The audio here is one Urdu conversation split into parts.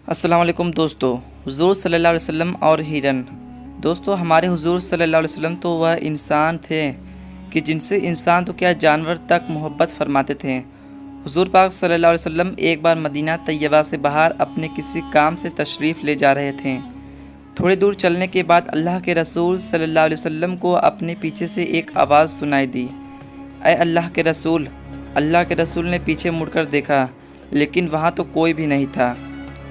السلام علیکم دوستو، حضور صلی اللہ علیہ وسلم اور ہرن۔ دوستو، ہمارے حضور صلی اللہ علیہ وسلم تو وہ انسان تھے کہ جن سے انسان تو کیا جانور تک محبت فرماتے تھے۔ حضور پاک صلی اللہ علیہ وسلم ایک بار مدینہ طیبہ سے باہر اپنے کسی کام سے تشریف لے جا رہے تھے۔ تھوڑی دور چلنے کے بعد اللہ کے رسول صلی اللہ علیہ وسلم کو اپنے پیچھے سے ایک آواز سنائی دی، اے اللہ کے رسول۔ اللہ کے رسول نے پیچھے مڑ کر دیکھا، لیکن وہاں تو کوئی بھی نہیں تھا۔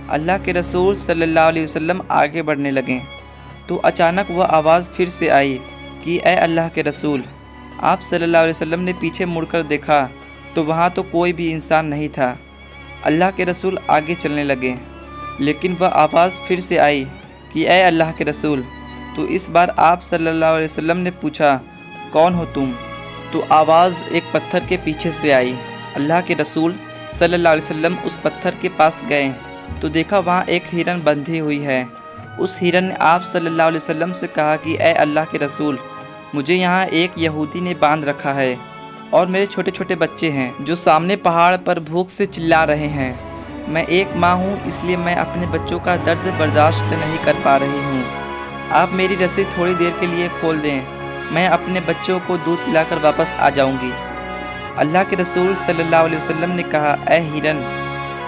اللہ کے رسول صلی اللہ علیہ وسلم آگے بڑھنے لگے تو اچانک وہ آواز پھر سے آئی کہ اے اللہ کے رسول۔ آپ صلی اللہ علیہ وسلم نے پیچھے مڑ کر دیکھا تو وہاں تو کوئی بھی انسان نہیں تھا۔ اللہ کے رسول آگے چلنے لگے، لیکن وہ آواز پھر سے آئی کہ اے اللہ کے رسول۔ تو اس بار آپ صلی اللہ علیہ وسلم نے پوچھا، کون ہو تم؟ تو آواز ایک پتھر کے پیچھے سے آئی۔ اللہ کے رسول صلی اللہ علیہ وسلم اس پتھر کے پاس گئے تو دیکھا وہاں ایک ہرن بندھی ہوئی ہے۔ اس ہرن نے آپ صلی اللہ علیہ وسلم سے کہا کہ اے اللہ کے رسول، مجھے یہاں ایک یہودی نے باندھ رکھا ہے اور میرے چھوٹے چھوٹے بچے ہیں جو سامنے پہاڑ پر بھوک سے چلا رہے ہیں۔ میں ایک ماں ہوں، اس لیے میں اپنے بچوں کا درد برداشت نہیں کر پا رہی ہوں۔ آپ میری رسی تھوڑی دیر کے لیے کھول دیں، میں اپنے بچوں کو دودھ پلا کر واپس آ جاؤں گی۔ اللہ کے رسول صلی اللہ علیہ وسلم نے کہا، اے ہرن،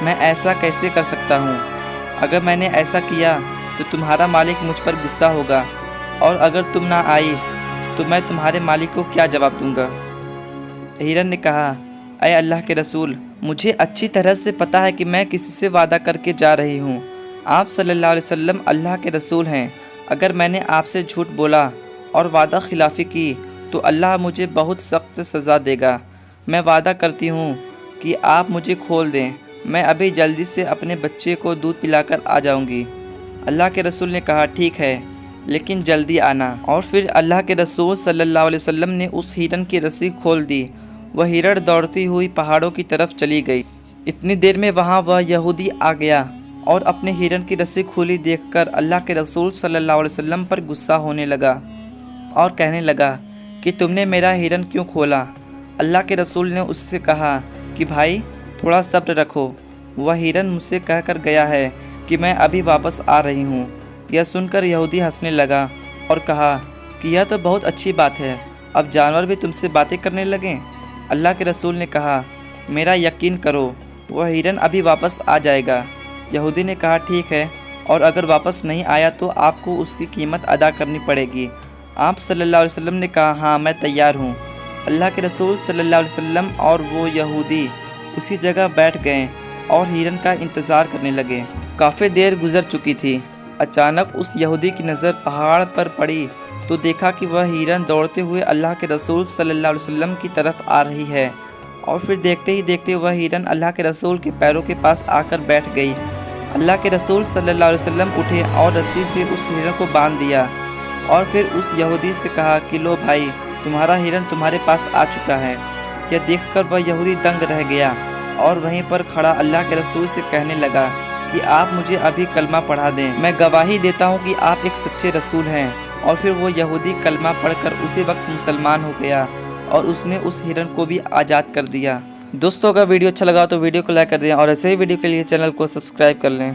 میں ایسا کیسے کر سکتا ہوں؟ اگر میں نے ایسا کیا تو تمہارا مالک مجھ پر غصہ ہوگا، اور اگر تم نہ آئی تو میں تمہارے مالک کو کیا جواب دوں گا؟ ہرن نے کہا، اے اللہ کے رسول، مجھے اچھی طرح سے پتہ ہے کہ میں کسی سے وعدہ کر کے جا رہی ہوں۔ آپ صلی اللہ علیہ وسلم اللہ کے رسول ہیں۔ اگر میں نے آپ سے جھوٹ بولا اور وعدہ خلافی کی تو اللہ مجھے بہت سخت سزا دے گا۔ میں وعدہ کرتی ہوں کہ آپ مجھے کھول دیں، میں ابھی جلدی سے اپنے بچے کو دودھ پلا کر آ جاؤں گی۔ اللہ کے رسول نے کہا، ٹھیک ہے، لیکن جلدی آنا۔ اور پھر اللہ کے رسول صلی اللہ علیہ وسلم نے اس ہرن کی رسی کھول دی۔ وہ ہرن دوڑتی ہوئی پہاڑوں کی طرف چلی گئی۔ اتنی دیر میں وہاں وہ یہودی آ گیا اور اپنے ہرن کی رسی کھلی دیکھ کر اللہ کے رسول صلی اللہ علیہ وسلم پر غصہ ہونے لگا اور کہنے لگا کہ تم نے میرا ہرن کیوں کھولا؟ اللہ کے رسول نے اس سے کہا کہ بھائی، تھوڑا صبر رکھو، وہ ہرن مجھ سے کہہ کر گیا ہے کہ میں ابھی واپس آ رہی ہوں۔ یہ سن کر یہودی ہنسنے لگا اور کہا کہ یہ تو بہت اچھی بات ہے، اب جانور بھی تم سے باتیں کرنے لگیں۔ اللہ کے رسول نے کہا، میرا یقین کرو، وہ ہرن ابھی واپس آ جائے گا۔ یہودی نے کہا، ٹھیک ہے، اور اگر واپس نہیں آیا تو آپ کو اس کی قیمت ادا کرنی پڑے گی۔ آپ صلی اللہ علیہ وسلم نے کہا، ہاں، میں تیار ہوں۔ اللہ کے رسول صلی اللہ علیہ وسلم اور وہ یہودی اسی جگہ بیٹھ گئے اور ہرن کا انتظار کرنے لگے۔ کافی دیر گزر چکی تھی۔ اچانک اس یہودی کی نظر پہاڑ پر پڑی تو دیکھا کہ وہ ہرن دوڑتے ہوئے اللہ کے رسول صلی اللہ علیہ وسلم کی طرف آ رہی ہے، اور پھر دیکھتے ہی دیکھتے وہ ہرن اللہ کے رسول کے پیروں کے پاس آ کر بیٹھ گئی۔ اللہ کے رسول صلی اللہ علیہ وسلم اٹھے اور رسی سے اس ہرن کو باندھ دیا، اور پھر اس یہودی سے کہا کہ لو بھائی، تمہارا ہرن تمہارے پاس آ چکا ہے۔ یہ دیکھ کر وہ یہودی دنگ رہ گیا اور وہیں پر کھڑا اللہ کے رسول سے کہنے لگا کہ آپ مجھے ابھی کلمہ پڑھا دیں، میں گواہی دیتا ہوں کہ آپ ایک سچے رسول ہیں۔ اور پھر وہ یہودی کلمہ پڑھ کر اسی وقت مسلمان ہو گیا اور اس نے اس ہرن کو بھی آزاد کر دیا۔ دوستوں، اگر ویڈیو اچھا لگا تو ویڈیو کو لائک کر دیں اور ایسے ہی ویڈیو کے لیے چینل کو سبسکرائب کر لیں۔